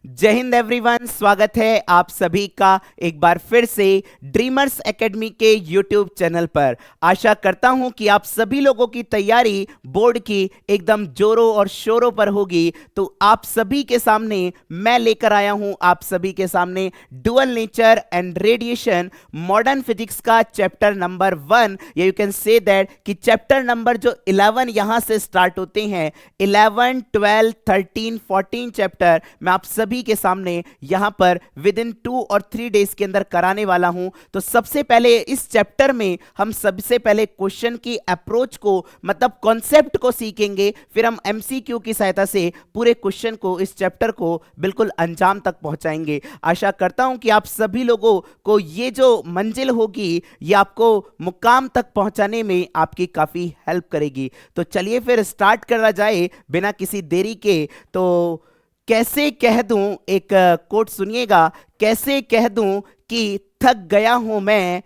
जय हिंद एवरीवन, स्वागत है आप सभी का एक बार फिर से ड्रीमर्स एकेडमी के यूट्यूब चैनल पर। आशा करता हूं कि आप सभी लोगों की तैयारी बोर्ड की एकदम जोरों और शोरों पर होगी। तो आप सभी के सामने मैं लेकर आया हूं आप सभी के सामने dual nature and radiation modern physics का चैप्टर नंबर 1, या यू कैन से दैट कि चैप्टर नंबर जो 11 यहां से स्टार्ट होते हैं, 11, 12, 13, 14 चैप्टर मैं आप सभी के सामने यहां पर विद इन 2 और 3 डेज के अंदर कराने वाला हूं। तो सबसे पहले इस चैप्टर में हम सबसे पहले क्वेश्चन की अप्रोच को, मतलब कॉन्सेप्ट को सीखेंगे, फिर हम एमसीक्यू की सहायता से पूरे क्वेश्चन को, इस चैप्टर को बिल्कुल अंजाम तक पहुंचाएंगे। आशा करता हूं कि आप सभी लोगों को ये जो मंजिल होगी ये आपको मुकाम तक पहुंचाने में आपकी काफी हेल्प करेगी। तो चलिए फिर स्टार्ट करा जाए बिना किसी देरी के। तो कैसे कह दूं, एक कोट सुनिएगा, कैसे कह दूं कि थक गया हूं मैं,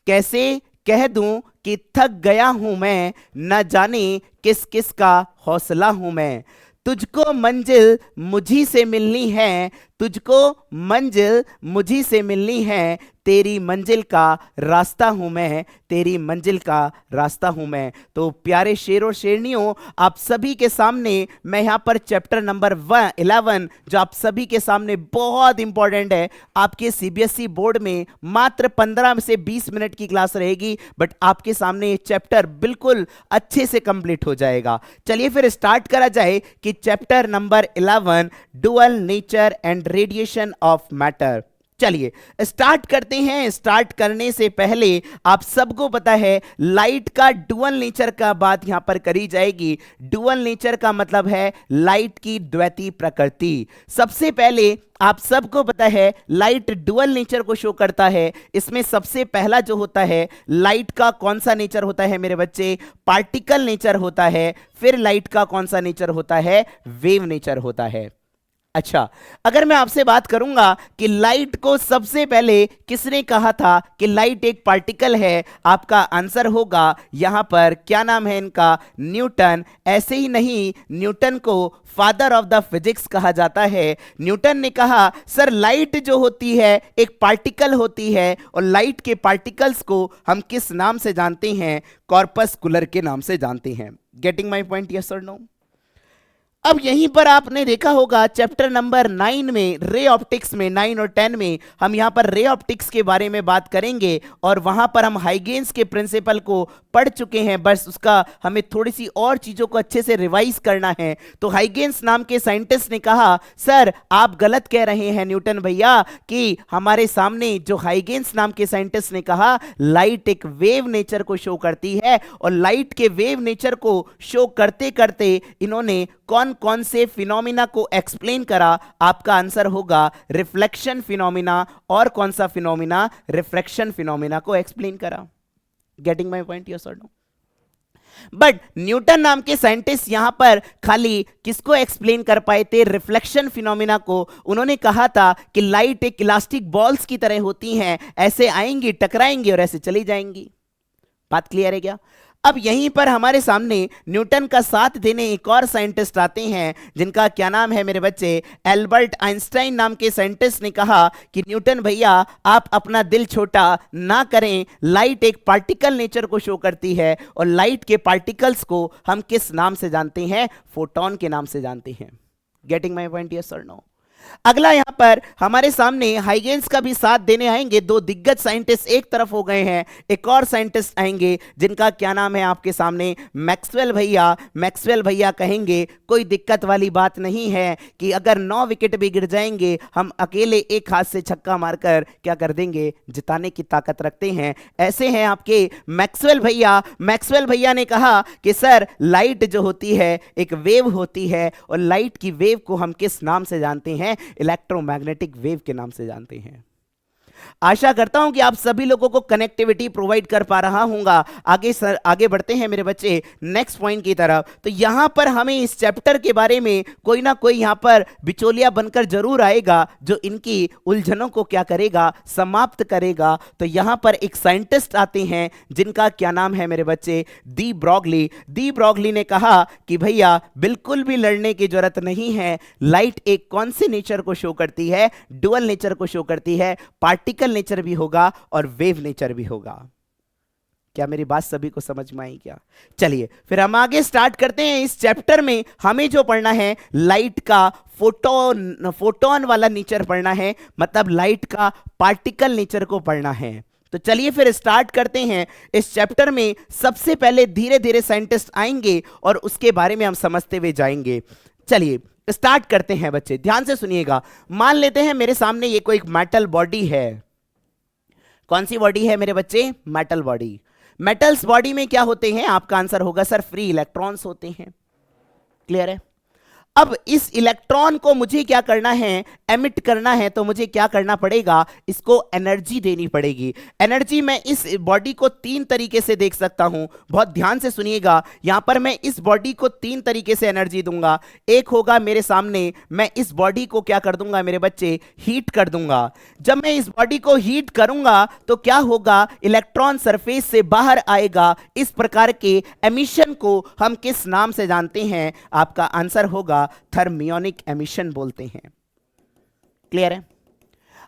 कैसे कह दूं कि थक गया हूं मैं, न जाने किस किस का हौसला हूं मैं। तुझको मंजिल मुझी से मिलनी है, तुझको मंजिल मुझी से मिलनी है, तेरी मंजिल का रास्ता हूं मैं, तेरी मंजिल का रास्ता हूं मैं। तो प्यारे शेरों शेरनियों, आप सभी के सामने मैं यहां पर चैप्टर नंबर 11 जो आप सभी के सामने बहुत इंपॉर्टेंट है, आपके सीबीएसई बोर्ड में मात्र 15 से 20 मिनट की क्लास रहेगी, बट आपके सामने ये चैप्टर बिल्कुल अच्छे से कंप्लीट हो जाएगा। चलिए फिर स्टार्ट करा जाए कि chapter number 11 dual nature and radiation of matter. चलिए स्टार्ट करते हैं। स्टार्ट करने से पहले आप सबको पता है लाइट का डुअल नेचर का बात यहां पर करी जाएगी। डुअल नेचर का मतलब है लाइट की द्वैती प्रकृति। सबसे पहले आप सबको पता है लाइट डुअल नेचर को शो करता है। इसमें सबसे पहला जो होता है लाइट का कौन सा नेचर होता है मेरे बच्चे? पार्टिकल नेचर होता है। फिर लाइट का कौन सा नेचर होता है? वेव नेचर होता है। अच्छा, अगर मैं आपसे बात करूंगा कि लाइट को सबसे पहले किसने कहा था कि लाइट एक पार्टिकल है, आपका आंसर होगा यहां पर क्या नाम है इनका? न्यूटन। ऐसे ही नहीं, न्यूटन को फादर ऑफ द फिजिक्स कहा जाता है। न्यूटन ने कहा सर लाइट जो होती है एक पार्टिकल होती है, और लाइट के पार्टिकल्स को हम किस नाम से जानते हैं? कॉर्पस्कुलर के नाम से जानते हैं। Getting my point? यस और नो? अब यहीं पर आपने देखा होगा चैप्टर नंबर 9 में, रे ऑप्टिक्स में, 9 और 10 में हम यहां पर रे ऑप्टिक्स के बारे में बात करेंगे, और वहां पर हम हाइगेन्स के प्रिंसिपल को पढ़ चुके हैं। बस उसका हमें थोड़ी सी और चीजों को अच्छे से रिवाइज करना है। तो हाइगेन्स नाम के साइंटिस्ट ने कहा सर आप गलत कह रहे हैं न्यूटन भैया, कि हमारे सामने जो हाइगेन्स नाम के साइंटिस्ट ने कहा लाइट एक वेव नेचर को शो करती है, और लाइट के वेव नेचर को शो करते करते इन्होंने कौन कौन से फिनोमिना को एक्सप्लेन करा? आपका आंसर होगा रिफ्लेक्शन फिनोमिना। और कौन सा फिनोमिना? रिफ्रैक्शन फिनोमिना को एक्सप्लेन करा। Getting my point? यस और नो? बट न्यूटन नाम के साइंटिस्ट यहां पर खाली किसको एक्सप्लेन कर पाए थे? रिफ्लेक्शन फिनोमिना को। उन्होंने कहा था कि लाइट एक इलास्टिक बॉल्स की तरह होती हैं, ऐसे आएंगी, टकराएंगी और ऐसे चली जाएंगी। बात क्लियर है क्या? अब यहीं पर हमारे सामने न्यूटन का साथ देने एक और साइंटिस्ट आते हैं, जिनका क्या नाम है मेरे बच्चे? एल्बर्ट आइंस्टाइन नाम के साइंटिस्ट ने कहा कि न्यूटन भैया आप अपना दिल छोटा ना करें, लाइट एक पार्टिकल नेचर को शो करती है, और लाइट के पार्टिकल्स को हम किस नाम से जानते हैं? फोटोन के नाम से जानते हैं। Getting my point? यस और नो? अगला यहां पर हमारे सामने हाइगेन्स का भी साथ देने आएंगे दो दिग्गज साइंटिस्ट, एक तरफ हो गए हैं, एक और साइंटिस्ट आएंगे जिनका क्या नाम है आपके सामने? मैक्सवेल भैया। मैक्सवेल भैया कहेंगे कोई दिक्कत वाली बात नहीं है कि अगर 9 विकेट भी गिर जाएंगे हम अकेले एक हाथ से छक्का मारकर क्या कर देंगे? जिताने की ताकत रखते हैं। ऐसे हैं आपके मैक्सवेल भैया। मैक्सवेल भैया ने कहा कि सर लाइट जो होती है एक वेव होती है, और लाइट की वेव को हम किस नाम से जानते हैं? इलेक्ट्रोमैग्नेटिक वेव के नाम से जानते हैं। आशा करता हूं कि आप सभी लोगों को कनेक्टिविटी प्रोवाइड कर पा रहा हूंगा। आगे बढ़ते हैं मेरे बच्चे नेक्स्ट पॉइंट की तरफ। तो यहां पर हमें इस चैप्टर के बारे में कोई ना कोई यहां पर बिचौलिया बनकर जरूर आएगा जो इनकी उलझनों को क्या करेगा, समाप्त करेगा। तो यहां पर एक साइंटिस्ट आते हैं जिनका क्या नाम है मेरे बच्चे, दी ब्रॉगली। दी ब्रॉगली ने कहा कि भैया बिल्कुल भी लड़ने की जरूरत नहीं है। लाइट एक कौन से नेचर को शो करती है, डुअल नेचर को शो करती है। पार्टिकल नेचर भी होगा और वेव नेचर भी होगा। क्या मेरी बात सभी को समझ में आई क्या? चलिए फिर हम आगे स्टार्ट करते हैं। इस चैप्टर में हमें जो पढ़ना है लाइट का फोटोन वाला नेचर पढ़ना है, मतलब लाइट का पार्टिकल नेचर को पढ़ना है। तो चलिए फिर स्टार्ट करते हैं। इस चैप्टर में सबसे पहले धीरे धीरे साइंटिस्ट आएंगे और उसके बारे में हम समझते हुए जाएंगे। चलिए स्टार्ट करते हैं बच्चे, ध्यान से सुनिएगा। मान लेते हैं मेरे सामने ये कोई मेटल बॉडी है। कौन सी बॉडी है मेरे बच्चे? Metal body. मेटल्स बॉडी में क्या होते हैं? आपका आंसर होगा सर फ्री इलेक्ट्रॉन्स होते हैं। क्लियर है? अब इस इलेक्ट्रॉन को मुझे क्या करना है, एमिट करना है। तो मुझे क्या करना पड़ेगा, इसको एनर्जी देनी पड़ेगी। एनर्जी मैं इस बॉडी को तीन तरीके से देख सकता हूं, बहुत ध्यान से सुनिएगा। यहां पर मैं इस बॉडी को तीन तरीके से एनर्जी दूंगा। एक होगा मेरे सामने, मैं इस बॉडी को क्या कर दूंगा मेरे बच्चे, हीट कर दूंगा। जब मैं इस बॉडी को हीट करूंगा तो क्या होगा, इलेक्ट्रॉन सरफेस से बाहर आएगा। इस प्रकार के एमिशन को हम किस नाम से जानते हैं? आपका आंसर होगा थर्मियोनिक एमिशन बोलते हैं। क्लियर है?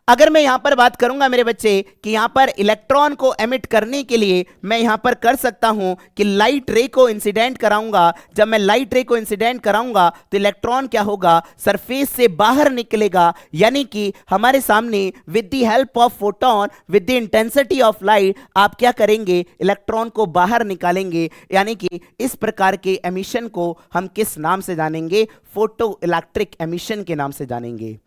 अगर मैं यहां पर बात करूंगा मेरे बच्चे कि यहां पर इलेक्ट्रॉन को एमिट करने के लिए मैं यहां पर कर सकता हूं कि लाइट रे को इंसिडेंट कराऊंगा। जब मैं लाइट रे को इंसिडेंट कराऊंगा तो इलेक्ट्रॉन क्या होगा, सरफेस से बाहर निकलेगा। यानी कि हमारे सामने with the help of photon, with the intensity of light, आप क्या करेंगे, इलेक्ट्रॉन को बाहर निकालेंगे। यानी कि इस प्रकार के एमिशन को हम किस नाम से जानेंगे, फोटो इलेक्ट्रिक एमिशन के नाम से जानेंगे।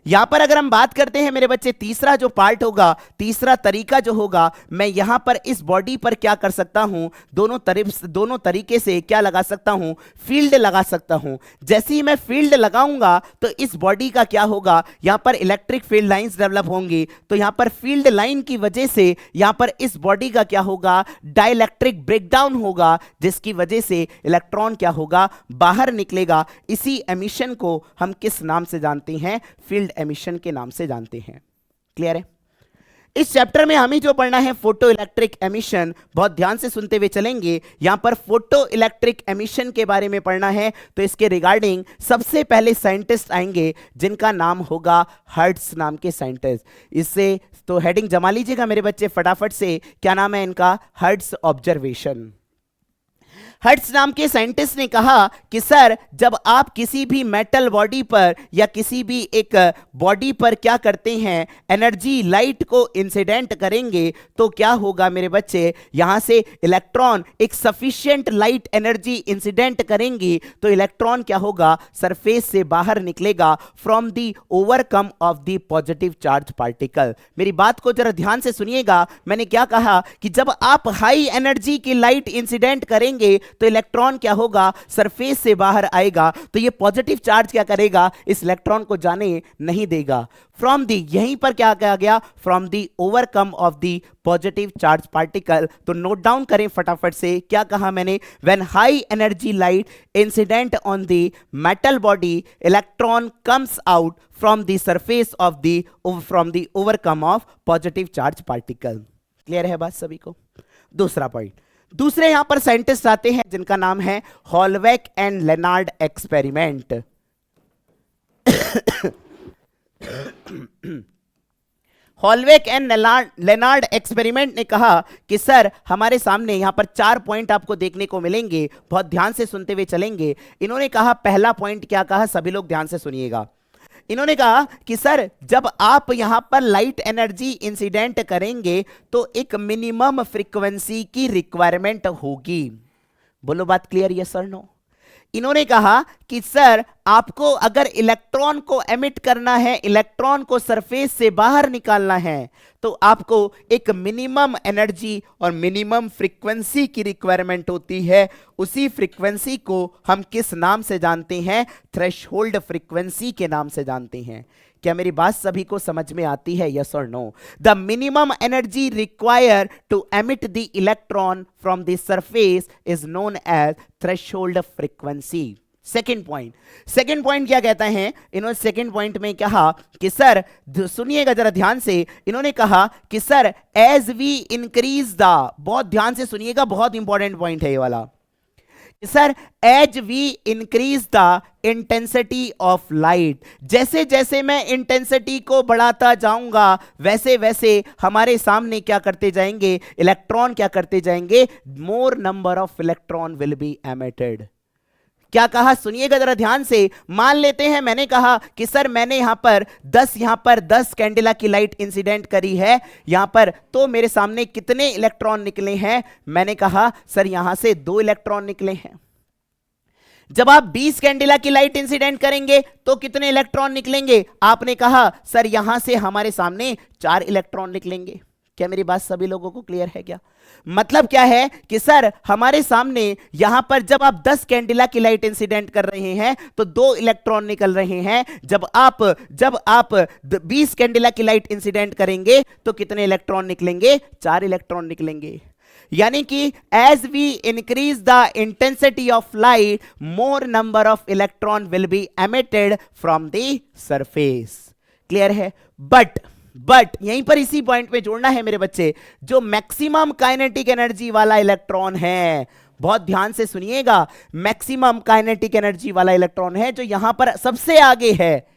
यहां पर अगर हम बात करते हैं मेरे बच्चे, तीसरा जो पार्ट होगा, तीसरा तरीका जो होगा, मैं यहां पर इस बॉडी पर क्या कर सकता हूं, दोनों तरीके से क्या लगा सकता हूं, फील्ड लगा सकता हूं। जैसे ही मैं फील्ड लगाऊंगा तो इस बॉडी का क्या होगा, यहां पर इलेक्ट्रिक फील्ड लाइंस डेवलप होंगी। तो यहां पर फील्ड लाइन की वजह से यहां पर इस बॉडी का क्या होगा, डाइलेक्ट्रिक ब्रेकडाउन होगा, जिसकी वजह से इलेक्ट्रॉन क्या होगा, बाहर निकलेगा। इसी एमिशन को हम किस नाम से जानते हैं, फील्ड एमिशन के नाम से जानते हैं। क्लियर है? इस चैप्टर में हमें जो पढ़ना है फोटो इलेक्ट्रिक एमिशन, बहुत ध्यान से सुनते हुए चलेंगे। यहां पर फोटो इलेक्ट्रिक एमिशन के बारे में पढ़ना है। तो इसके रिगार्डिंग सबसे पहले साइंटिस्ट आएंगे जिनका नाम होगा हर्ट्ज नाम के साइंटिस्ट। इससे तो हेडिंग जमा लीजिएगा मेरे बच्चे फटाफट से। क्या नाम है इनका? Hertz observation. हर्ट्ज नाम के साइंटिस्ट ने कहा कि सर, जब आप किसी भी मेटल बॉडी पर या किसी भी एक बॉडी पर क्या करते हैं, एनर्जी लाइट को इंसिडेंट करेंगे, तो क्या होगा मेरे बच्चे, यहां से इलेक्ट्रॉन एक सफिशिएंट लाइट एनर्जी इंसिडेंट करेंगी तो इलेक्ट्रॉन क्या होगा, सरफेस से बाहर निकलेगा from the overcome of the positive charge particle. मेरी बात को जरा ध्यान से सुनिएगा। मैंने क्या कहा कि जब आप हाई एनर्जी की लाइट इंसिडेंट करेंगे तो इलेक्ट्रॉन क्या होगा, सरफेस से बाहर आएगा। तो ये पॉजिटिव चार्ज क्या करेगा, इस इलेक्ट्रॉन को जाने नहीं देगा। फ्रॉम दी, यहीं पर क्या कहा गया, from the overcome of the positive charge particle. तो नोट डाउन करें फटाफट से, क्या कहा मैंने, when high energy light incident on the metal body, electron comes out from the surface of the, from the overcome of positive charge particle. Clear है बात सभी को? दूसरा पॉइंट, दूसरे यहां पर साइंटिस्ट आते हैं जिनका नाम है Hallwachs and Lenard experiment. Hallwachs and Lenard experiment ने कहा कि सर, हमारे सामने यहां पर 4 पॉइंट आपको देखने को मिलेंगे, बहुत ध्यान से सुनते हुए चलेंगे। इन्होंने कहा, पहला पॉइंट क्या कहा, सभी लोग ध्यान से सुनिएगा। इन्होंने कहा कि सर, जब आप यहां पर लाइट एनर्जी इंसिडेंट करेंगे तो एक मिनिमम फ्रीक्वेंसी की रिक्वायरमेंट होगी। बोलो बात क्लियर, यस सर नो? इन्होंने कहा कि सर, आपको अगर इलेक्ट्रॉन को एमिट करना है, इलेक्ट्रॉन को सरफेस से बाहर निकालना है, तो आपको एक मिनिमम एनर्जी और मिनिमम फ्रीक्वेंसी की रिक्वायरमेंट होती है। उसी फ्रीक्वेंसी को हम किस नाम से जानते हैं, थ्रेशोल्ड फ्रीक्वेंसी के नाम से जानते हैं। क्या मेरी बात सभी को समझ में आती है? यस और no? The minimum energy require to emit the electron from the surface is known as threshold frequency. Second point क्या कहता है? इन्होंने सेकेंड पॉइंट में कहा कि सर, सुनिएगा जरा ध्यान से, इन्होंने कहा कि sir as we increase the, बहुत ध्यान से सुनिएगा, बहुत इंपॉर्टेंट पॉइंट है ये वाला, sir as we increase the intensity of light, जैसे जैसे मैं इंटेंसिटी को बढ़ाता जाऊंगा वैसे वैसे हमारे सामने क्या करते जाएंगे? इलेक्ट्रॉन क्या करते जाएंगे? मोर number of electron will be emitted. क्या कहा? सुनिएगा जरा ध्यान से। मान लेते हैं मैंने कहा कि सर मैंने यहां पर 10 कैंडेला की लाइट इंसिडेंट करी है यहां पर, तो मेरे सामने कितने इलेक्ट्रॉन निकले हैं? मैंने कहा सर यहां से 2 इलेक्ट्रॉन निकले हैं। जब आप 20 कैंडेला की लाइट इंसिडेंट करेंगे तो कितने इलेक्ट्रॉन निकलेंगे? आपने कहा सर यहां से हमारे सामने 4 इलेक्ट्रॉन निकलेंगे। क्या मेरी बात सभी लोगों को क्लियर है? क्या मतलब क्या है कि सर हमारे सामने यहां पर जब आप 10 कैंडेला की लाइट इंसिडेंट कर रहे हैं तो 2 इलेक्ट्रॉन निकल रहे हैं। जब आप 20 कैंडेला की लाइट इंसिडेंट करेंगे तो कितने इलेक्ट्रॉन निकलेंगे? 4 इलेक्ट्रॉन निकलेंगे। यानी कि as we increase the intensity of light, more number of electron will be emitted from the surface. Clear है? बट यहीं पर इसी पॉइंट पे जोड़ना है मेरे बच्चे, जो मैक्सिमम काइनेटिक एनर्जी वाला इलेक्ट्रॉन है, बहुत ध्यान से सुनिएगा, मैक्सिमम काइनेटिक एनर्जी वाला इलेक्ट्रॉन है जो यहां पर सबसे आगे है,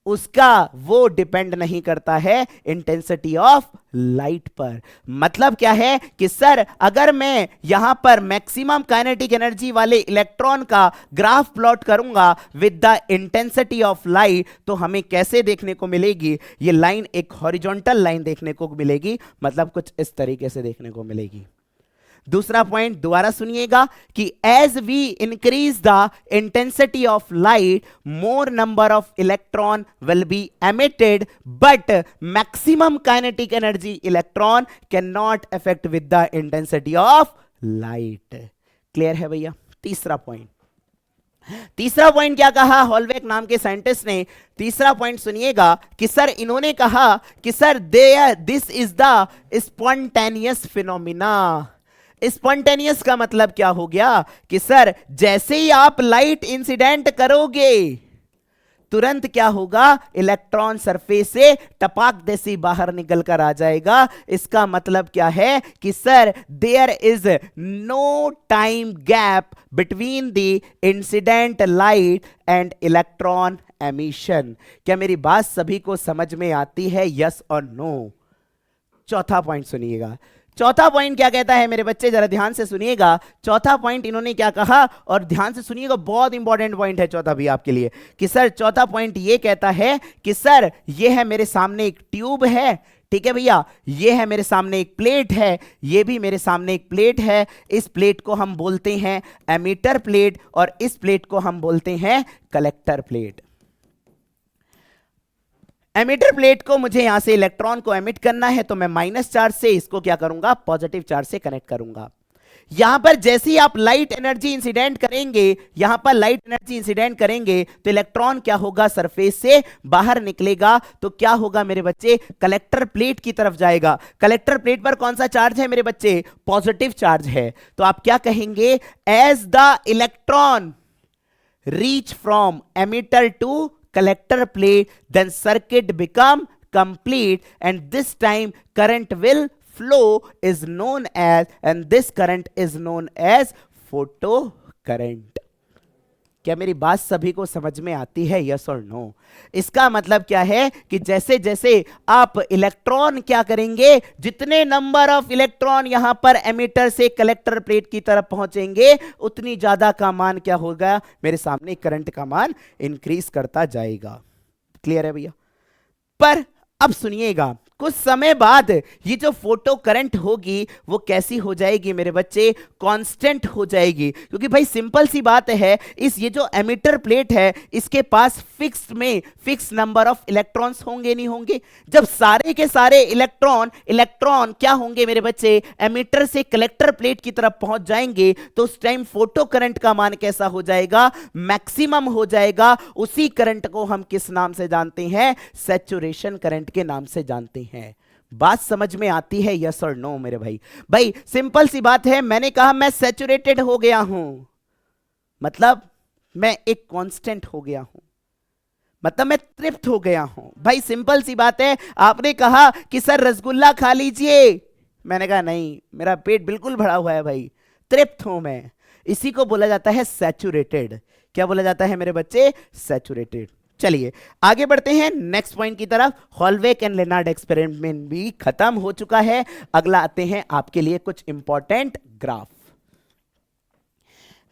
उसका वो डिपेंड नहीं करता है इंटेंसिटी ऑफ लाइट पर। मतलब क्या है कि सर अगर मैं यहां पर मैक्सिमम काइनेटिक एनर्जी वाले इलेक्ट्रॉन का ग्राफ प्लॉट करूंगा with the intensity of light, तो हमें कैसे देखने को मिलेगी? ये लाइन एक हॉरिजॉन्टल लाइन देखने को मिलेगी, मतलब कुछ इस तरीके से देखने को मिलेगी। दूसरा पॉइंट दोबारा सुनिएगा कि as we increase the intensity of light, more number of electron will be emitted, but maximum kinetic energy electron can not affect with the intensity of light. Clear है भैया? तीसरा पॉइंट क्या कहा हॉलवेक नाम के साइंटिस्ट ने? तीसरा पॉइंट सुनिएगा कि सर इन्होंने कहा कि sir this is the spontaneous phenomena. Spontaneous का मतलब क्या हो गया कि सर जैसे ही आप लाइट इंसिडेंट करोगे तुरंत क्या होगा? इलेक्ट्रॉन सरफेस से टपाक जैसी बाहर निकल कर आ जाएगा। इसका मतलब क्या है कि sir there is no time gap between the incident light and electron emission. क्या मेरी बात सभी को समझ में आती है? यस और नो? चौथा पॉइंट सुनिएगा। चौथा पॉइंट क्या कहता है मेरे बच्चे? जरा ध्यान से सुनिएगा। चौथा पॉइंट इन्होंने क्या कहा, और ध्यान से सुनिएगा, बहुत इंपॉर्टेंट पॉइंट है चौथा भी आपके लिए, कि सर चौथा पॉइंट ये कहता है कि सर ये है मेरे सामने एक ट्यूब है, ठीक है भैया, ये है मेरे सामने एक प्लेट है, ये भी मेरे सामने एक प्लेट है। इस प्लेट को हम बोलते हैं एमिटर प्लेट और इस प्लेट को हम बोलते हैं कलेक्टर प्लेट। एमिटर प्लेट को मुझे यहां से इलेक्ट्रॉन को एमिट करना है, तो मैं माइनस चार्ज से इसको क्या करूंगा? पॉजिटिव चार्ज से कनेक्ट करूंगा। यहां पर जैसे ही आप लाइट एनर्जी इंसिडेंट करेंगे, यहां पर लाइट एनर्जी इंसिडेंट करेंगे तो इलेक्ट्रॉन क्या होगा? सरफेस से बाहर निकलेगा। तो क्या होगा मेरे बच्चे? कलेक्टर प्लेट की तरफ जाएगा। कलेक्टर प्लेट पर कौन सा चार्ज है मेरे बच्चे? पॉजिटिव चार्ज है। तो आप क्या कहेंगे? As the electron reach from emitter to collector plate, then circuit become complete, and this time current will flow is known as, and this current is known as photo current। क्या मेरी बात सभी को समझ में आती है? यस और नो? इसका मतलब क्या है कि जैसे जैसे आप इलेक्ट्रॉन क्या करेंगे, जितने नंबर ऑफ इलेक्ट्रॉन यहां पर एमिटर से कलेक्टर प्लेट की तरफ पहुंचेंगे, उतनी ज्यादा का मान क्या होगा? मेरे सामने करंट का मान इंक्रीज करता जाएगा। क्लियर है भैया? पर अब सुनिएगा, कुछ समय बाद ये जो फोटो करंट होगी वो कैसी हो जाएगी मेरे बच्चे, कांस्टेंट हो जाएगी। क्योंकि भाई सिंपल सी बात है, इस ये जो एमिटर प्लेट है इसके पास फिक्स नंबर ऑफ इलेक्ट्रॉन्स होंगे नहीं होंगे। जब सारे के सारे इलेक्ट्रॉन क्या होंगे मेरे बच्चे, एमिटर से कलेक्टर प्लेट की तरफ पहुंच जाएंगे, तो उस टाइम फोटो करंट का मान कैसा हो जाएगा, मैक्सिमम हो जाएगा। उसी करंट को हम किस नाम से जानते हैं, सैचुरेशन करंट के नाम से जानते हैं। बात समझ में आती है, यस और नो मेरे भाई? भाई सिंपल सी बात है, मैंने कहा मैं सैचुरेटेड हो गया हूं, मतलब मैं एक कांस्टेंट हो गया हूं, मतलब मैं तृप्त हो गया हूं। भाई सिंपल सी बात है, आपने कहा कि सर रसगुल्ला खा लीजिए, मैंने कहा नहीं, मेरा पेट बिल्कुल भरा हुआ है भाई, तृप्त हूं मैं। इसी को बोला जाता है सैचुरेटेड। क्या बोला जाता है मेरे बच्चे, सैचुरेटेड। चलिए आगे बढ़ते हैं नेक्स्ट पॉइंट की तरफ। हॉलवेक एंड लेनार्ड एक्सपेरिमेंट भी खत्म हो चुका है। अगला आते हैं आपके लिए कुछ इंपॉर्टेंट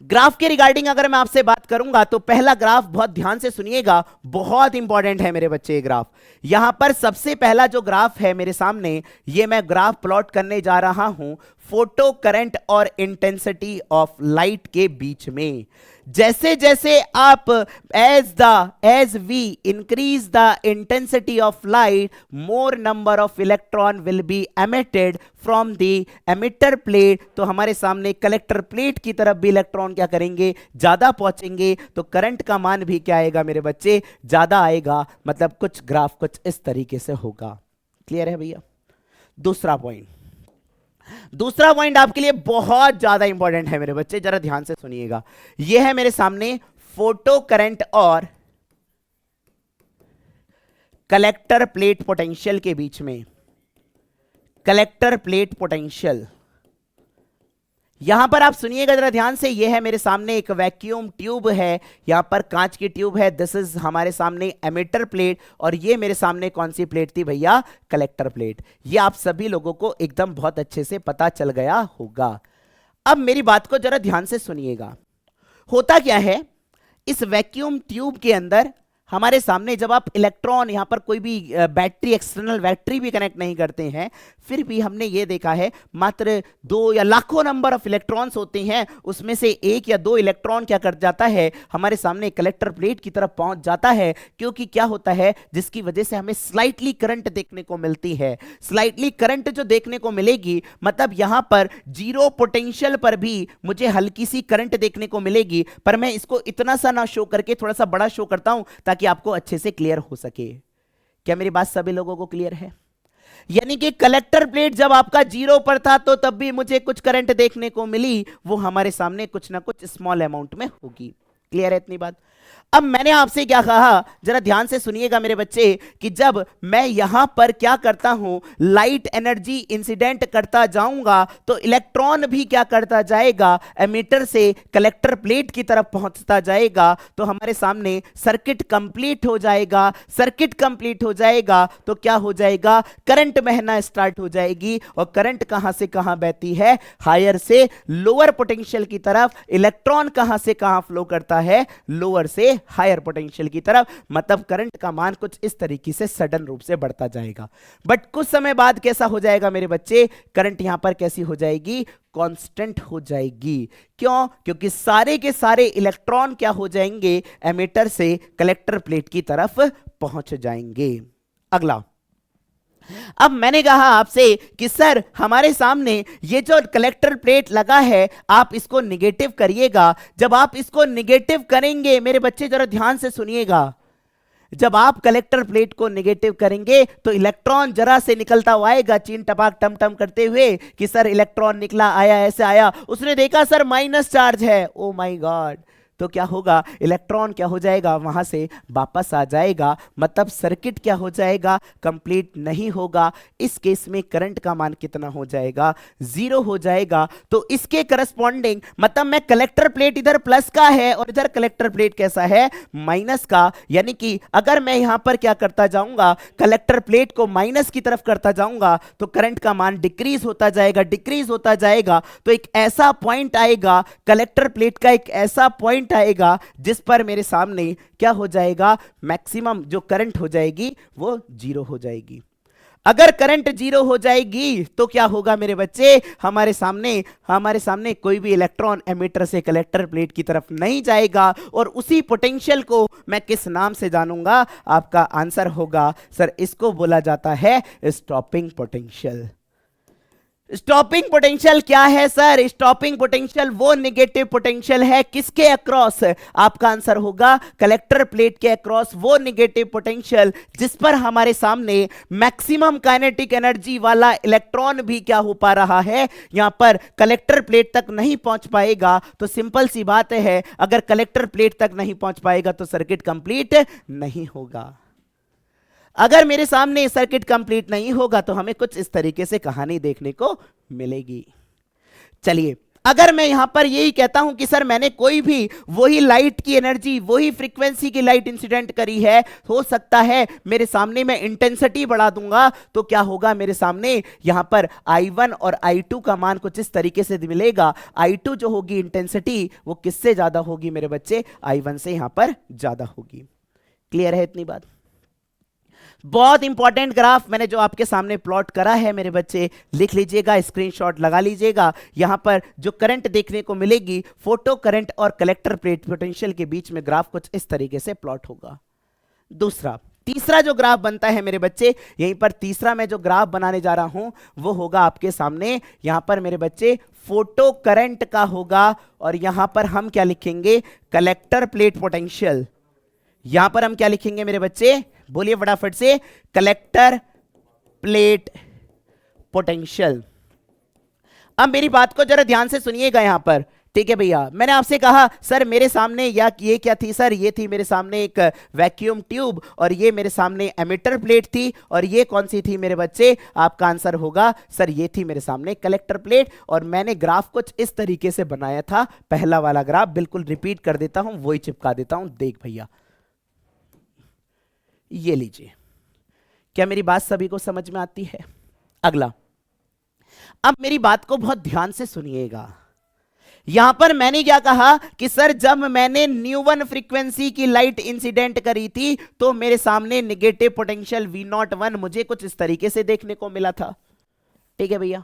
ग्राफ के रिगार्डिंग अगर मैं आपसे बात करूंगा तो पहला ग्राफ बहुत ध्यान से सुनिएगा, बहुत इंपॉर्टेंट है मेरे बच्चे। ग्राफ यहां पर सबसे पहला जो ग्राफ है मेरे सामने, ये मैं ग्राफ प्लॉट करने जा रहा हूं फोटो करंट और इंटेंसिटी ऑफ लाइट के बीच में। जैसे जैसे आप as we increase the intensity of light, more number of electron will be emitted from the emitter plate. तो हमारे सामने कलेक्टर प्लेट की तरफ भी इलेक्ट्रॉन क्या करेंगे, ज्यादा पहुंचेंगे, तो करंट का मान भी क्या आएगा मेरे बच्चे, ज्यादा आएगा। मतलब कुछ ग्राफ कुछ इस तरीके से होगा। क्लियर है भैया? दूसरा पॉइंट आपके लिए बहुत ज्यादा इंपॉर्टेंट है मेरे बच्चे, जरा ध्यान से सुनिएगा। यह है मेरे सामने फोटो करंट और कलेक्टर प्लेट पोटेंशियल के बीच में, कलेक्टर प्लेट पोटेंशियल। यहां पर आप सुनिएगा जरा ध्यान से, यह है मेरे सामने एक वैक्यूम ट्यूब है, यहां पर कांच की ट्यूब है, दिस इज हमारे सामने एमिटर प्लेट, और ये मेरे सामने कौन सी प्लेट थी भैया, कलेक्टर प्लेट। ये आप सभी लोगों को एकदम बहुत अच्छे से पता चल गया होगा। अब मेरी बात को जरा ध्यान से सुनिएगा। होता क्या है, इस वैक्यूम ट्यूब के अंदर हमारे सामने जब आप इलेक्ट्रॉन, यहां पर कोई भी बैटरी, एक्सटर्नल बैटरी भी कनेक्ट नहीं करते हैं, फिर भी हमने ये देखा है मात्र 2 या लाखों नंबर ऑफ इलेक्ट्रॉन्स होते हैं, उसमें से 1 या 2 इलेक्ट्रॉन क्या कर जाता है, हमारे सामने कलेक्टर प्लेट की तरफ पहुंच जाता है। क्योंकि क्या होता है, जिसकी वजह से हमें स्लाइटली करंट देखने को मिलती है। स्लाइटली करंट जो देखने को मिलेगी, मतलब यहां पर जीरो पोटेंशियल पर भी मुझे हल्की सी करंट देखने को मिलेगी, पर मैं इसको इतना सा ना शो करके थोड़ा सा बड़ा शो करता हूं ताकि आपको अच्छे से क्लियर हो सके। क्या मेरी बात सभी लोगों को क्लियर है? यानी कि कलेक्टर प्लेट जब आपका 0 पर था तो तब भी मुझे कुछ करंट देखने को मिली, वो हमारे सामने कुछ ना कुछ स्मॉल अमाउंट में होगी। क्लियर है इतनी बात? अब मैंने आपसे क्या कहा, जरा ध्यान से सुनिएगा मेरे बच्चे, कि जब मैं यहां पर क्या करता हूं, लाइट एनर्जी इंसिडेंट करता जाऊंगा, तो इलेक्ट्रॉन भी क्या करता जाएगा, एमिटर से कलेक्टर प्लेट की तरफ पहुंचता जाएगा। तो हमारे सामने सर्किट कंप्लीट हो जाएगा। सर्किट कंप्लीट हो जाएगा तो क्या हो जाएगा, करंट बहना स्टार्ट हो जाएगी। और करंट कहां से कहां बहती है, हायर से लोअर पोटेंशियल की तरफ। इलेक्ट्रॉन कहां से कहां फ्लो करता है, लोअर से हायर पोटेंशियल की तरफ। मतलब करंट का मान कुछ इस तरीके से सडन रूप से बढ़ता जाएगा। बट कुछ समय बाद कैसा हो जाएगा मेरे बच्चे, करंट यहां पर कैसी हो जाएगी, कांस्टेंट हो जाएगी। क्यों? क्योंकि सारे के सारे इलेक्ट्रॉन क्या हो जाएंगे, एमिटर से कलेक्टर प्लेट की तरफ पहुंच जाएंगे। अगला, अब मैंने कहा आपसे कि सर हमारे सामने ये जो कलेक्टर प्लेट लगा है, आप इसको निगेटिव करिएगा। जब आप इसको निगेटिव करेंगे मेरे बच्चे, जरा ध्यान से सुनिएगा, जब आप कलेक्टर प्लेट को नेगेटिव करेंगे तो इलेक्ट्रॉन जरा से निकलता हुआ आएगा, चीन टपाक टम टम करते हुए कि सर इलेक्ट्रॉन निकला, आया, ऐसे आया। उसने देखा सर माइनस चार्ज है, ओ माय गॉड, तो क्या होगा, इलेक्ट्रॉन क्या हो जाएगा, वहां से वापस आ जाएगा। मतलब सर्किट क्या हो जाएगा, कंप्लीट नहीं होगा। इस केस में करंट का मान कितना हो जाएगा, 0 हो जाएगा। तो इसके करस्पॉन्डिंग, मतलब मैं कलेक्टर प्लेट इधर प्लस का है और इधर कलेक्टर प्लेट कैसा है, माइनस का। यानी कि अगर मैं यहां पर क्या करता जाऊंगा, कलेक्टर प्लेट को माइनस की तरफ करता जाऊंगा तो करंट का मान डिक्रीज होता जाएगा, डिक्रीज होता जाएगा। तो एक ऐसा पॉइंट आएगा, कलेक्टर प्लेट का एक ऐसा पॉइंट पॉइंट आएगा जिस पर मेरे सामने क्या हो जाएगा, मैक्सिमम जो करंट हो जाएगी वो जीरो हो जाएगी। अगर करंट जीरो हो जाएगी तो क्या होगा मेरे बच्चे, हमारे सामने कोई भी इलेक्ट्रॉन एमिटर से कलेक्टर प्लेट की तरफ नहीं जाएगा, और उसी पोटेंशियल को मैं किस नाम से जानूंगा, आपका आंसर होगा सर इसको बोला जाता है स्टॉपिंग पोटेंशियल। स्टॉपिंग पोटेंशियल क्या है सर, स्टॉपिंग पोटेंशियल वो नेगेटिव पोटेंशियल है किसके अक्रॉस, आपका आंसर होगा कलेक्टर प्लेट के अक्रॉस वो नेगेटिव पोटेंशियल जिस पर हमारे सामने मैक्सिमम काइनेटिक एनर्जी वाला इलेक्ट्रॉन भी क्या हो पा रहा है, यहां पर कलेक्टर प्लेट तक नहीं पहुंच पाएगा। तो सिंपल सी बात है, अगर कलेक्टर प्लेट तक नहीं पहुंच पाएगा तो सर्किट कंप्लीट नहीं होगा। अगर मेरे सामने सर्किट कंप्लीट नहीं होगा तो हमें कुछ इस तरीके से कहानी देखने को मिलेगी। चलिए, अगर मैं यहां पर यही कहता हूं कि सर मैंने कोई भी वही लाइट की एनर्जी, वही फ्रीक्वेंसी की लाइट इंसिडेंट करी है, हो सकता है मेरे सामने मैं इंटेंसिटी बढ़ा दूंगा तो क्या होगा, मेरे सामने यहां पर I1 और I2 का मान कुछ इस तरीके से मिलेगा। I2 जो होगी इंटेंसिटी वो किससे ज्यादा होगी मेरे बच्चे, I1 से यहां पर ज्यादा होगी। क्लियर है इतनी बात? बहुत इंपॉर्टेंट ग्राफ मैंने जो आपके सामने प्लॉट करा है मेरे बच्चे, लिख लीजिएगा, स्क्रीनशॉट लगा लीजिएगा। यहां पर जो करंट देखने को मिलेगी, फोटो करंट और कलेक्टर प्लेट पोटेंशियल के बीच में ग्राफ कुछ इस तरीके से प्लॉट होगा। तीसरा जो ग्राफ बनता है मेरे बच्चे, यहीं पर तीसरा मैं जो ग्राफ बनाने जा रहा हूं वो होगा आपके सामने, यहां पर मेरे बच्चे फोटो करंट का होगा, और यहां पर हम क्या लिखेंगे, कलेक्टर प्लेट पोटेंशियल। यहां पर हम क्या लिखेंगे मेरे बच्चे, बोलिए फटाफट से, कलेक्टर प्लेट पोटेंशियल। अब मेरी बात को जरा ध्यान से सुनिएगा यहां पर, ठीक है भैया। मैंने आपसे कहा सर मेरे सामने या ये क्या थी सर, ये थी मेरे सामने एक वैक्यूम ट्यूब, और ये मेरे सामने एमिटर प्लेट थी, और ये कौन सी थी मेरे बच्चे, आपका आंसर होगा सर ये थी मेरे सामने कलेक्टर प्लेट। और मैंने ग्राफ कुछ इस तरीके से बनाया था, पहला वाला ग्राफ बिल्कुल रिपीट कर देता हूं, वही चिपका देता हूं, देख भैया ये लीजिए। क्या मेरी बात सभी को समझ में आती है? अगला, अब मेरी बात को बहुत ध्यान से सुनिएगा। यहां पर मैंने क्या कहा कि सर जब मैंने न्यू1 फ्रीक्वेंसी की लाइट इंसिडेंट करी थी तो मेरे सामने नेगेटिव पोटेंशियल V01 मुझे कुछ इस तरीके से देखने को मिला था, ठीक है भैया।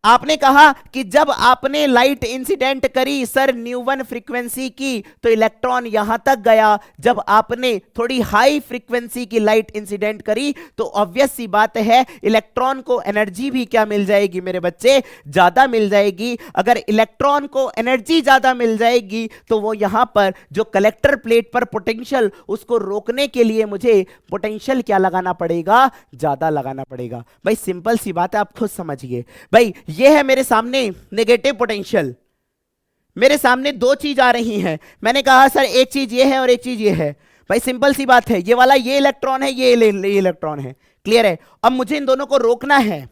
आपने कहा कि जब आपने लाइट इंसिडेंट करी सर न्यू1 फ्रीक्वेंसी की तो इलेक्ट्रॉन यहां तक गया, जब आपने थोड़ी हाई फ्रीक्वेंसी की लाइट इंसिडेंट करी तो ऑब्वियस सी बात है इलेक्ट्रॉन को एनर्जी भी क्या मिल जाएगी मेरे बच्चे, ज्यादा मिल जाएगी। अगर इलेक्ट्रॉन को एनर्जी ज्यादा मिल जाएगी तो वो यहां पर जो कलेक्टर प्लेट पर पोटेंशियल, उसको रोकने के लिए मुझे पोटेंशियल क्या लगाना पड़ेगा, ज्यादा लगाना पड़ेगा। भाई सिंपल सी बात है, आप खुद समझिए। भाई ये है मेरे सामने नेगेटिव पोटेंशियल, मेरे सामने दो चीज आ रही हैं। मैंने कहा सर एक चीज ये है और एक चीज ये है। भाई सिंपल सी बात है, ये वाला ये इलेक्ट्रॉन है, ये इलेक्ट्रॉन है, क्लियर है। अब मुझे इन दोनों को रोकना है,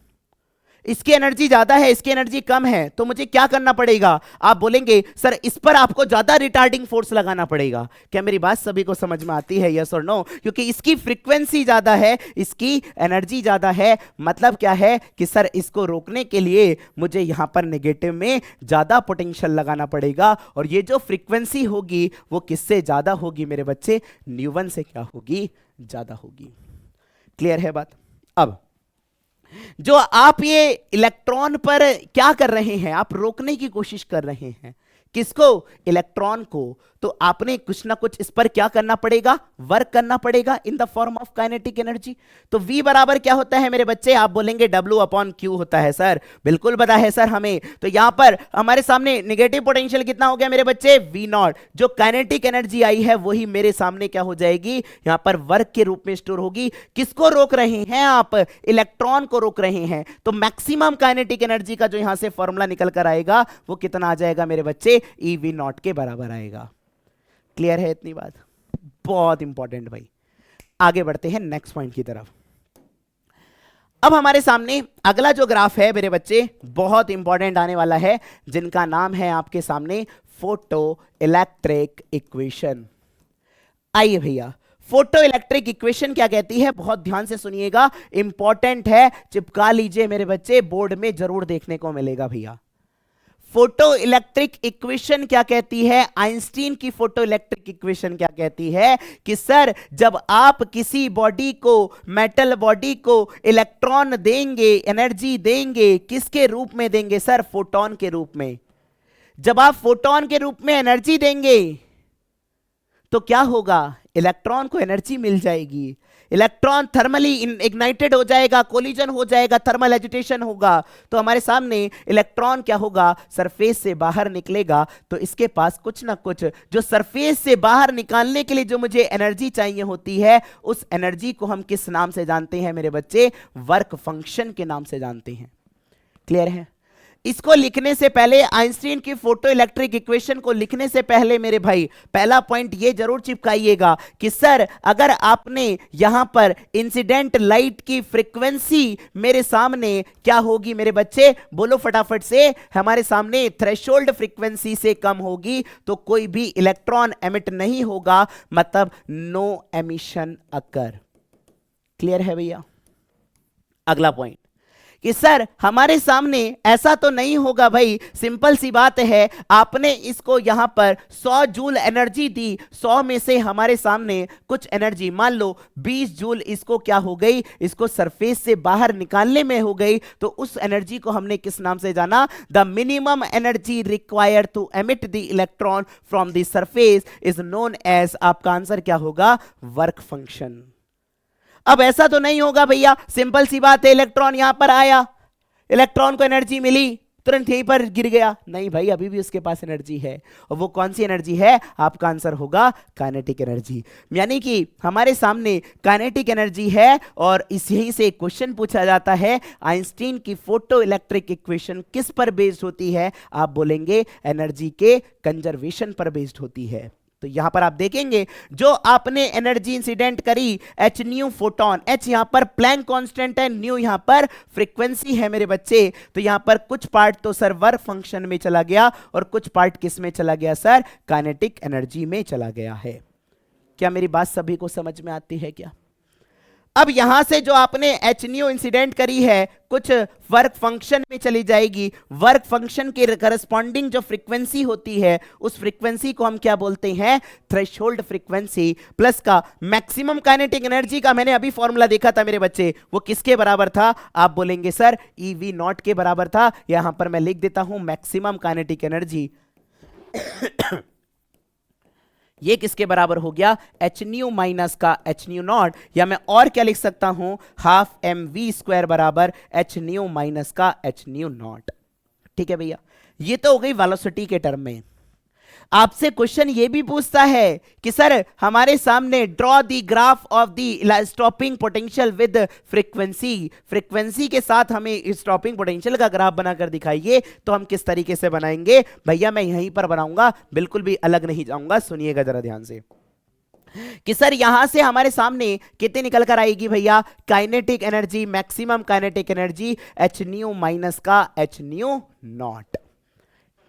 इसकी एनर्जी ज्यादा है, इसकी एनर्जी कम है, तो मुझे क्या करना पड़ेगा? आप बोलेंगे सर इस पर आपको ज्यादा रिटार्डिंग फोर्स लगाना पड़ेगा। क्या मेरी बात सभी को समझ में आती है, यस और नो? क्योंकि इसकी फ्रीक्वेंसी ज्यादा है, इसकी एनर्जी ज्यादा है, मतलब क्या है कि सर इसको रोकने के लिए मुझे यहां पर नेगेटिव में ज्यादा पोटेंशियल लगाना पड़ेगा। और ये जो फ्रीक्वेंसी होगी वो किससे ज्यादा होगी मेरे बच्चे, न्यू1 से क्या होगी, ज्यादा होगी। क्लियर है बात? अब जो आप ये इलेक्ट्रॉन पर क्या कर रहे हैं, आप रोकने की कोशिश कर रहे हैं, किसको, इलेक्ट्रॉन को। तो आपने कुछ ना कुछ इस पर क्या करना पड़ेगा, वर्क करना पड़ेगा in the form of kinetic energy. तो V बराबर क्या होता है मेरे बच्चे, आप बोलेंगे W/Q होता है सर, बिल्कुल पता है सर हमें। तो यहां पर हमारे सामने नेगेटिव पोटेंशियल कितना हो गया मेरे बच्चे, V0। जो काइनेटिक एनर्जी आई है वही मेरे सामने क्या हो जाएगी, यहां पर वर्क के रूप में स्टोर होगी। किसको रोक रहे हैं आप, इलेक्ट्रॉन को रोक रहे हैं। तो मैक्सिमम काइनेटिक एनर्जी का जो यहां से फॉर्मूला निकल कर आएगा वो कितना आ जाएगा मेरे बच्चे, EV0 के बराबर आएगा। क्लियर है इतनी बात? बहुत इंपॉर्टेंट भाई। आगे बढ़ते हैं नेक्स्ट पॉइंट की तरफ। अब हमारे सामने अगला जो ग्राफ है मेरे बच्चे बहुत इंपॉर्टेंट आने वाला है, जिनका नाम है आपके सामने फोटो इलेक्ट्रिक इक्वेशन। आइए भैया, फोटो इलेक्ट्रिक इक्वेशन क्या कहती है, बहुत ध्यान से सुनिएगा, इंपॉर्टेंट है, चिपका लीजिए मेरे बच्चे, बोर्ड में जरूर देखने को मिलेगा भैया। फोटो इलेक्ट्रिक इक्वेशन क्या कहती है, आइंस्टीन की फोटो इलेक्ट्रिक इक्वेशन क्या कहती है कि सर जब आप किसी बॉडी को, मेटल बॉडी को इलेक्ट्रॉन देंगे, एनर्जी देंगे, किसके रूप में देंगे सर, फोटोन के रूप में। जब आप फोटोन के रूप में एनर्जी देंगे तो क्या होगा, इलेक्ट्रॉन को एनर्जी मिल जाएगी, इलेक्ट्रॉन थर्मली इग्नाइटेड हो जाएगा, कोलिजन हो जाएगा, थर्मल एजिटेशन होगा, तो हमारे सामने इलेक्ट्रॉन क्या होगा, सरफेस से बाहर निकलेगा। तो इसके पास कुछ ना कुछ जो सरफेस से बाहर निकालने के लिए जो मुझे एनर्जी चाहिए होती है, उस एनर्जी को हम किस नाम से जानते हैं मेरे बच्चे, वर्क फंक्शन के नाम से जानते हैं। क्लियर है? इसको लिखने से पहले, आइंस्टीन की फोटो इलेक्ट्रिक इक्वेशन को लिखने से पहले मेरे भाई पहला पॉइंट ये जरूर चिपकाइएगा कि सर अगर आपने यहां पर इंसिडेंट लाइट की फ्रीक्वेंसी मेरे सामने क्या होगी मेरे बच्चे, बोलो फटाफट से, हमारे सामने थ्रेशोल्ड फ्रीक्वेंसी से कम होगी तो कोई भी इलेक्ट्रॉन एमिट नहीं होगा, मतलब नो एमिशन अकर। क्लियर है भैया? अगला पॉइंट कि सर हमारे सामने ऐसा तो नहीं होगा भाई, सिंपल सी बात है, आपने इसको यहां पर 100 जूल एनर्जी दी, 100 में से हमारे सामने कुछ एनर्जी मान लो 20 जूल इसको क्या हो गई, इसको सरफेस से बाहर निकालने में हो गई, तो उस एनर्जी को हमने किस नाम से जाना, the minimum energy required to emit the electron from the surface is known as, आपका आंसर क्या होगा, वर्क फंक्शन। अब ऐसा तो नहीं होगा भैया, सिंपल सी बात है, इलेक्ट्रॉन यहां पर आया, इलेक्ट्रॉन को एनर्जी मिली, तुरंत यहीं पर गिर गया, नहीं भाई, अभी भी उसके पास एनर्जी है, और वो कौन सी एनर्जी है, आपका आंसर होगा काइनेटिक एनर्जी। यानी कि हमारे सामने काइनेटिक एनर्जी है, और इस यहीं से एक क्वेश्चन पूछा जाता है, आइंस्टीन की फोटो इलेक्ट्रिक इक्वेशन किस पर बेस्ड होती है, आप बोलेंगे एनर्जी के कंजर्वेशन पर बेस्ड होती है। तो यहां पर आप देखेंगे जो आपने एनर्जी इंसिडेंट करी, एच न्यू फोटोन, एच यहां पर प्लैंक कांस्टेंट है, न्यू यहां पर फ्रीक्वेंसी है मेरे बच्चे, तो यहां पर कुछ पार्ट तो सर वर्क फंक्शन में चला गया और कुछ पार्ट किस में चला गया सर, काइनेटिक एनर्जी में चला गया है। क्या मेरी बात सभी को समझ में आती है क्या? अब यहां से जो आपने एच न्यू इंसिडेंट करी है कुछ वर्क फंक्शन में चली जाएगी, वर्क फंक्शन के करस्पॉन्डिंग जो फ्रीक्वेंसी होती है उस फ्रीक्वेंसी को हम क्या बोलते हैं, थ्रेशोल्ड फ्रीक्वेंसी, प्लस का मैक्सिमम काइनेटिक एनर्जी का मैंने अभी फॉर्मूला देखा था मेरे बच्चे, वो किसके बराबर था, आप बोलेंगे सर EV नॉट के बराबर था। यहां पर मैं लिख देता हूं मैक्सिमम काइनेटिक एनर्जी ये किसके बराबर हो गया, एच न्यू माइनस का एच न्यू नॉट, या मैं और क्या लिख सकता हूं, हाफ mv² बराबर एच न्यू माइनस का एच न्यू नॉट। ठीक है भैया, ये तो हो गई वेलोसिटी के टर्म में। आपसे क्वेश्चन ये भी पूछता है कि सर हमारे सामने draw the graph of the stopping potential with frequency, frequency के साथ हमें स्टॉपिंग पोटेंशियल का ग्राफ बनाकर दिखाइए, तो हम किस तरीके से बनाएंगे भैया, मैं यहीं पर बनाऊंगा, बिल्कुल भी अलग नहीं जाऊंगा, सुनिएगा जरा ध्यान से कि सर यहां से हमारे सामने कितने निकल कर आएगी भैया, kinetic energy, maximum kinetic energy H nu minus का एच न्यू नॉट।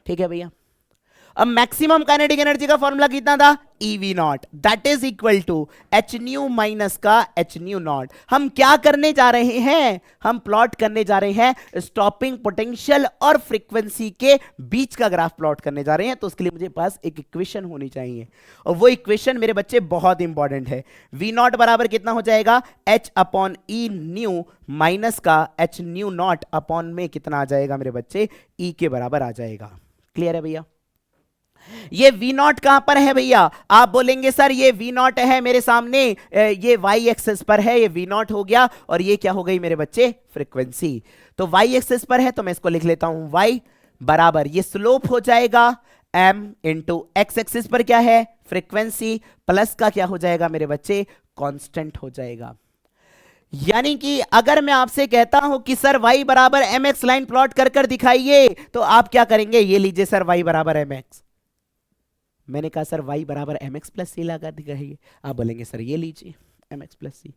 ठीक है भैया, अब मैक्सिमम काइनेटिक एनर्जी का फॉर्मूला कितना था, EV naught, that is equal to H nu minus का एच न्यू नॉट। हम क्या करने जा रहे हैं, हम प्लॉट करने जा रहे हैं स्टॉपिंग पोटेंशियल और फ्रीक्वेंसी के बीच का ग्राफ प्लॉट करने जा रहे हैं, तो उसके लिए मुझे पास एक इक्वेशन होनी चाहिए, और वो इक्वेशन मेरे बच्चे बहुत इंपॉर्टेंट है। V नॉट बराबर कितना हो जाएगा, H upon E new minus का एच न्यू नॉट अपॉन में कितना आ जाएगा मेरे बच्चे, E के बराबर आ जाएगा। क्लियर है भैया? ये V नॉट कहां पर है भैया, आप बोलेंगे सर ये V नॉट है मेरे सामने, ये y एक्सिस पर है, ये V नॉट हो गया, और ये क्या हो गई मेरे बच्चे, फ्रीक्वेंसी। तो y एक्सिस पर है तो मैं इसको लिख लेता हूं y बराबर, ये स्लोप हो जाएगा m इंटू x एक्सिस पर क्या है, फ्रीक्वेंसी, प्लस का क्या हो जाएगा मेरे बच्चे, कांस्टेंट हो जाएगा। यानी कि अगर मैं आपसे कहता हूं कि सर y बराबर mx लाइन प्लॉट कर कर दिखाइए, तो आप क्या करेंगे, ये लीजिए सर y बराबर mx, मैंने कहा सर y बराबर mx प्लस सी लगा दिखाइए, आप बोलेंगे सर ये लीजिए mx प्लस सी।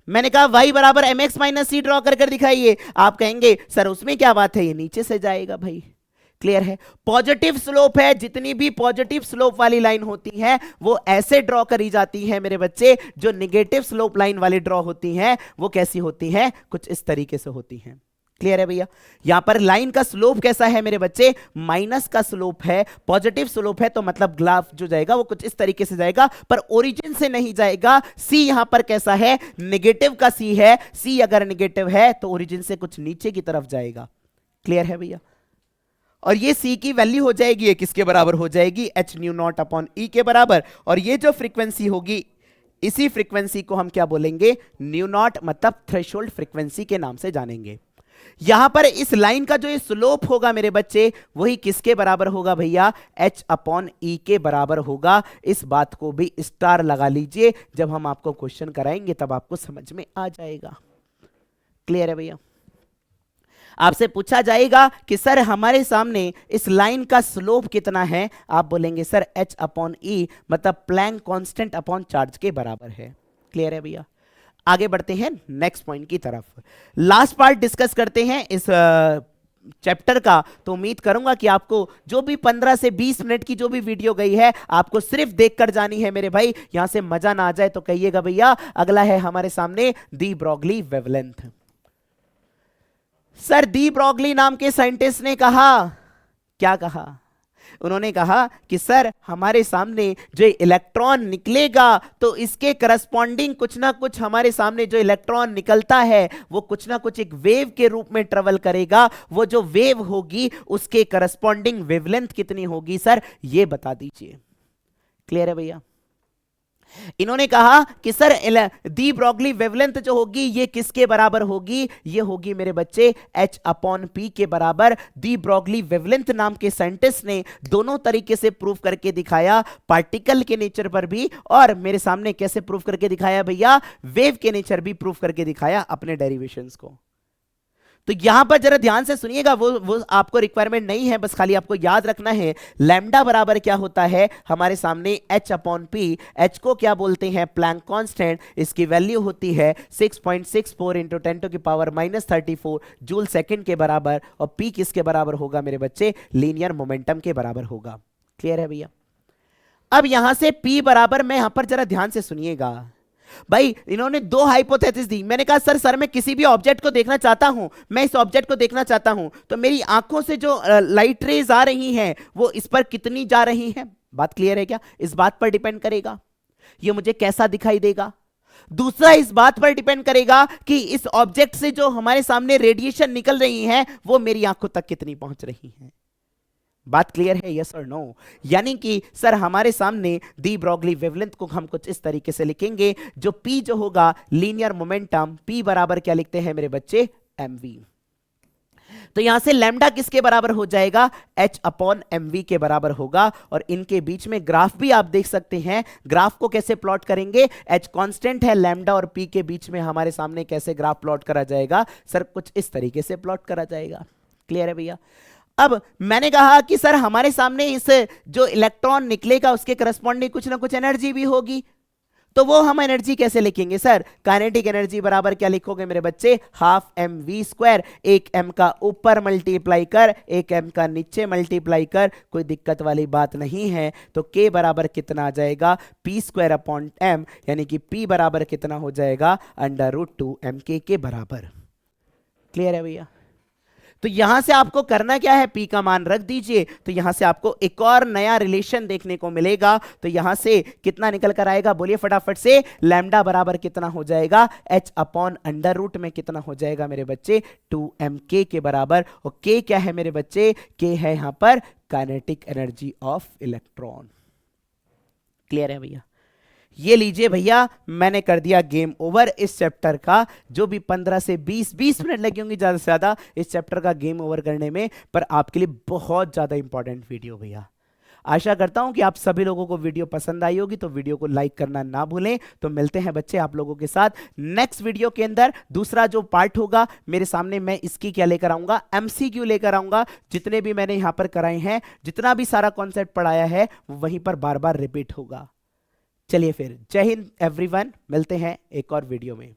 मैंने कहा y बराबर mx माइनस सी ड्रॉ कर कर दिखाइए, आप कहेंगे सर उसमें क्या बात है, ये नीचे से जाएगा भाई। क्लियर है? पॉजिटिव स्लोप है, जितनी भी पॉजिटिव स्लोप वाली लाइन होती है वो ऐसे ड्रॉ करी जाती है मेरे बच्चे, जो निगेटिव स्लोप लाइन वाली ड्रॉ होती हैं वो कैसी होती हैं, कुछ इस तरीके से होती हैं। क्लियर है भैया? यहां पर लाइन का स्लोप कैसा है मेरे बच्चे? माइनस का स्लोप है, पॉजिटिव स्लोप है, तो मतलब ग्राफ जो जाएगा वो कुछ इस तरीके से जाएगा, पर ओरिजिन से नहीं जाएगा। सी यहां पर कैसा है? नेगेटिव का सी है। सी अगर नेगेटिव है तो ओरिजिन से कुछ नीचे की तरफ जाएगा। क्लियर है भैया? और ये सी की वैल्यू हो जाएगी, ये किसके बराबर हो जाएगी? एच न्यू नॉट अपॉन ई के बराबर। और ये जो फ्रीक्वेंसी होगी, इसी फ्रीक्वेंसी को हम क्या बोलेंगे? न्यू नॉट, मतलब थ्रेशोल्ड फ्रीक्वेंसी के नाम से जानेंगे। यहां पर इस लाइन का जो ये स्लोप होगा मेरे बच्चे, वही किसके बराबर होगा भैया? एच अपॉन ई के बराबर होगा। इस बात को भी स्टार लगा लीजिए, जब हम आपको क्वेश्चन कराएंगे तब आपको समझ में आ जाएगा। क्लियर है भैया? आपसे पूछा जाएगा कि सर हमारे सामने इस लाइन का स्लोप कितना है, आप बोलेंगे सर एच अपॉन ई, मतलब प्लैंक कांस्टेंट अपॉन चार्ज के बराबर है। क्लियर है भैया? आगे बढ़ते हैं नेक्स्ट पॉइंट की तरफ। लास्ट पार्ट डिस्कस करते हैं इस चैप्टर का। तो उम्मीद करूंगा कि आपको जो भी 15 से 20 मिनट की जो भी वीडियो गई है, आपको सिर्फ देखकर जानी है मेरे भाई। यहां से मजा ना आ जाए तो कहिएगा भैया। अगला है हमारे सामने दी ब्रॉगली वेवलेंथ। सर दी ब्रॉगली नाम के साइंटिस्ट ने कहा, क्या कहा? उन्होंने कहा कि सर हमारे सामने जो इलेक्ट्रॉन निकलेगा तो इसके करस्पॉन्डिंग कुछ ना कुछ हमारे सामने जो इलेक्ट्रॉन निकलता है वो कुछ ना कुछ एक वेव के रूप में ट्रेवल करेगा। वो जो वेव होगी उसके करस्पॉन्डिंग वेवलेंथ कितनी होगी सर, ये बता दीजिए। क्लियर है भैया? इन्होंने कहा कि सर दी ब्रॉगली वेवलेंथ जो होगी ये किसके बराबर होगी? ये होगी मेरे बच्चे H अपॉन P के बराबर। दी ब्रॉगली वेवलेंथ नाम के साइंटिस्ट ने दोनों तरीके से प्रूव करके दिखाया, पार्टिकल के नेचर पर भी, और मेरे सामने कैसे प्रूव करके दिखाया भैया? वेव के नेचर भी प्रूव करके दिखाया अपने डेरिवेशंस को। तो यहां पर जरा ध्यान से सुनिएगा, वो आपको रिक्वायरमेंट नहीं है, बस खाली आपको याद रखना है लैम्डा बराबर क्या होता है हमारे सामने? H upon P. एच को क्या बोलते हैं? Planck constant. इसकी वैल्यू होती है 6.64 इंटू 10 टू की पावर -34 जूल सेकंड के बराबर। और पी किसके बराबर होगा मेरे बच्चे? लीनियर मोमेंटम के बराबर होगा। क्लियर है भैया? अब यहां से पी बराबर, मैं यहां पर जरा ध्यान से सुनिएगा भाई। इन्होंने दो हाइपोथेसिस दी। मैंने कहा सर मैं किसी भी ऑब्जेक्ट को देखना चाहता हूं, मैं इस ऑब्जेक्ट को देखना चाहता हूं, तो मेरी आंखों से जो लाइट रेज आ रही हैं वो इस पर कितनी जा रही हैं? बात क्लियर है क्या? इस बात पर डिपेंड करेगा ये मुझे कैसा दिखाई देगा। दूसरा इस बात पर डिपेंड करेगा कि इस ऑब्जेक्ट से जो हमारे सामने रेडिएशन निकल रही है वो मेरी आंखों तक कितनी पहुंच रही है। बात क्लियर है? यस और नो? यानी कि सर हमारे सामने दी ब्रॉगली वेवलेंथ को हम कुछ इस तरीके से लिखेंगे, जो P जो होगा लीनियर मोमेंटम, P बराबर क्या लिखते हैं मेरे बच्चे? mv। तो यहां से लैम्डा किसके बराबर हो जाएगा? H अपॉन mv के बराबर होगा। और इनके बीच में ग्राफ भी आप देख सकते हैं। ग्राफ को कैसे प्लॉट करेंगे? H कांस्टेंट है, लैम्डा और P के बीच में हमारे सामने कैसे ग्राफ प्लॉट करा जाएगा? सर कुछ इस तरीके से प्लॉट करा जाएगा। क्लियर है भैया? अब मैंने कहा कि सर हमारे सामने इस जो इलेक्ट्रॉन निकलेगा उसके करस्पॉन्डिंग कुछ ना कुछ एनर्जी भी होगी, तो वो हम एनर्जी कैसे लिखेंगे? सर काइनेटिक एनर्जी बराबर क्या लिखोगे मेरे बच्चे? Half mv²। एक m का ऊपर मल्टीप्लाई कर, एक m का नीचे मल्टीप्लाई कर, कोई दिक्कत वाली बात नहीं है। तो k बराबर कितना आ जाएगा? p² अपॉन m, यानी कि p बराबर कितना हो जाएगा? √2 mk के बराबर। क्लियर है भैया? तो यहां से आपको करना क्या है? P का मान रख दीजिए। तो यहां से आपको एक और नया रिलेशन देखने को मिलेगा। तो यहां से कितना निकल कर आएगा? बोलिए फटाफट से। लैम्डा बराबर कितना हो जाएगा? H अपॉन √ में कितना हो जाएगा मेरे बच्चे? 2mk के बराबर। और k क्या है मेरे बच्चे? k है यहां पर kinetic energy of electron. Clear है भैया? ये लीजिए भैया, मैंने कर दिया गेम ओवर इस चैप्टर का। जो भी 15 से 20 मिनट लगे होंगे ज्यादा से ज्यादा इस चैप्टर का गेम ओवर करने में, पर आपके लिए बहुत ज्यादा इंपॉर्टेंट वीडियो भैया। आशा करता हूं कि आप सभी लोगों को वीडियो पसंद आई होगी, तो वीडियो को लाइक करना ना भूलें। तो मिलते हैं बच्चे आप लोगों के साथ नेक्स्ट वीडियो के अंदर। दूसरा जो पार्ट होगा मेरे सामने, मैं इसकी क्या लेकर आऊंगा? MCQ लेकर आऊंगा। जितने भी मैंने यहां पर कराए हैं, जितना भी सारा कॉन्सेप्ट पढ़ाया है, वो वहीं पर बार बार रिपीट होगा। चलिए फिर, जय हिंद एवरीवन, मिलते हैं एक और वीडियो में।